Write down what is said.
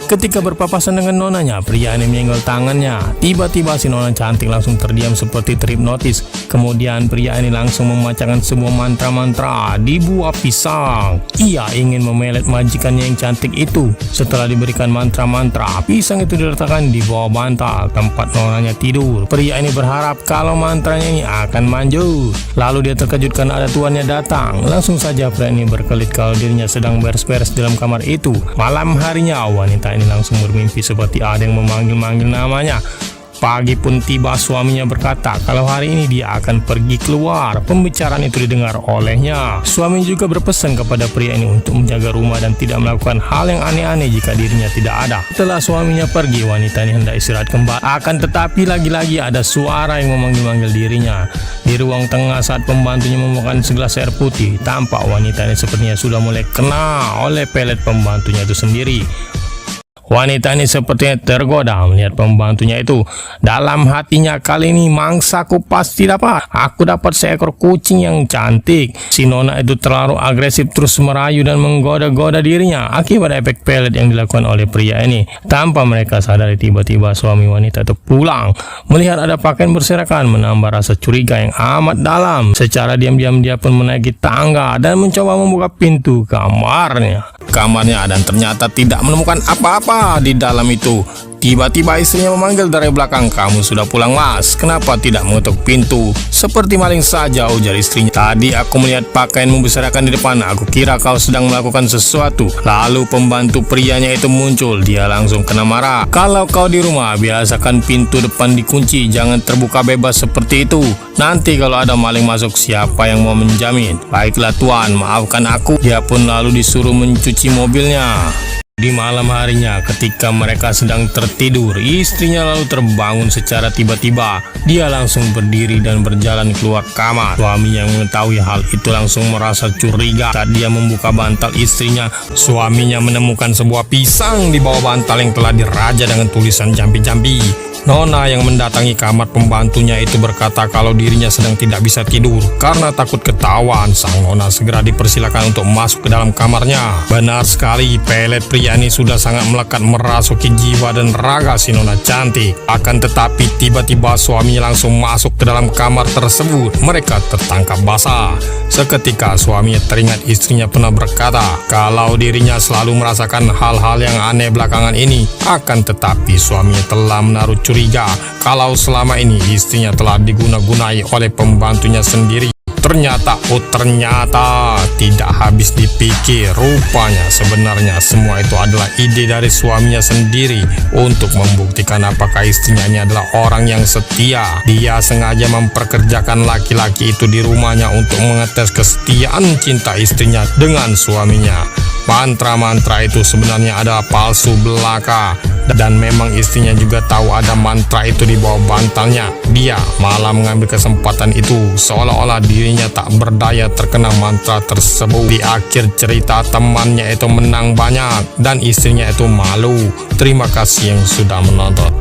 Ketika berpapasan dengan nonanya, pria ini menyenggol tangannya. Tiba-tiba si nona cantik langsung terdiam seperti terhipnotis. Kemudian pria ini langsung membacakan sebuah mantra-mantra di buah pisang. Ia ingin memelet majikannya yang cantik itu. Setelah diberikan mantra-mantra, pisang itu diletakkan di bawah bantal tempat nonanya tidur. Pria ini berharap kalau mantranya ini akan manjur. Lalu dia terkejut karena ada tuannya datang. Langsung saja pria ini berkelit kalau dirinya sedang beres-beres dalam kamar itu. Malam harinya, wanita ini langsung bermimpi seperti ada yang memanggil-manggil namanya. Pagi pun tiba, suaminya berkata kalau hari ini dia akan pergi keluar. Pembicaraan itu didengar olehnya. Suami juga berpesan kepada pria ini untuk menjaga rumah dan tidak melakukan hal yang aneh-aneh jika dirinya tidak ada. Setelah suaminya pergi, wanita ini hendak istirahat kembali. Akan tetapi lagi-lagi ada suara yang memanggil-manggil dirinya. Di ruang tengah saat pembantunya membawakan segelas air putih, tampak wanita ini sepertinya sudah mulai kena oleh pelet pembantunya itu sendiri. Wanita ini sepertinya tergoda melihat pembantunya itu. Dalam hatinya, kali ini mangsaku pasti dapat. Aku dapat seekor kucing yang cantik. Si nona itu terlalu agresif, terus merayu dan menggoda-goda dirinya akibat efek pelet yang dilakukan oleh pria ini. Tanpa mereka sadari, tiba-tiba suami wanita itu pulang. Melihat ada pakaian berserakan, menambah rasa curiga yang amat dalam. Secara diam-diam dia pun menaiki tangga dan mencoba membuka pintu kamarnya. Dan ternyata tidak menemukan apa-apa di dalam itu. Tiba-tiba istrinya memanggil dari belakang, "Kamu sudah pulang, Mas? Kenapa tidak mengetuk pintu? Seperti maling saja," ujar istrinya. "Tadi aku melihat pakaianmu berserakan di depan. Aku kira kau sedang melakukan sesuatu." Lalu pembantu prianya itu muncul. Dia langsung kena marah. "Kalau kau di rumah, biasakan pintu depan dikunci. Jangan terbuka bebas seperti itu. Nanti kalau ada maling masuk, siapa yang mau menjamin?" "Baiklah Tuan, maafkan aku." Dia pun lalu disuruh mencuci mobilnya. Di malam harinya, ketika mereka sedang tertidur, istrinya lalu terbangun secara tiba-tiba. Dia langsung berdiri dan berjalan keluar kamar. Suami yang mengetahui hal itu langsung merasa curiga. Saat dia membuka bantal istrinya, suaminya menemukan sebuah pisang di bawah bantal yang telah diraja dengan tulisan jampi-jampi. Nona yang mendatangi kamar pembantunya itu berkata kalau dirinya sedang tidak bisa tidur karena takut ketahuan. Sang nona segera dipersilakan untuk masuk ke dalam kamarnya. Benar sekali, pelet pria ini sudah sangat melekat merasuki jiwa dan raga si nona cantik. Akan tetapi tiba-tiba suaminya langsung masuk ke dalam kamar tersebut. Mereka tertangkap basah. Seketika suaminya teringat istrinya pernah berkata kalau dirinya selalu merasakan hal-hal yang aneh belakangan ini. Akan tetapi suaminya telah menaruh curiga kalau selama ini istrinya telah diguna-gunai oleh pembantunya sendiri. Ternyata tidak habis dipikir. Rupanya sebenarnya semua itu adalah ide dari suaminya sendiri untuk membuktikan apakah istrinya ini adalah orang yang setia. Dia sengaja memperkerjakan laki-laki itu di rumahnya untuk mengetes kesetiaan cinta istrinya dengan suaminya. Mantra-mantra itu sebenarnya adalah palsu belaka. Dan memang istrinya juga tahu ada mantra itu di bawah bantalnya. Dia malah mengambil kesempatan itu seolah-olah dirinya tak berdaya terkena mantra tersebut. Di akhir cerita, temannya itu menang banyak dan istrinya itu malu. Terima kasih yang sudah menonton.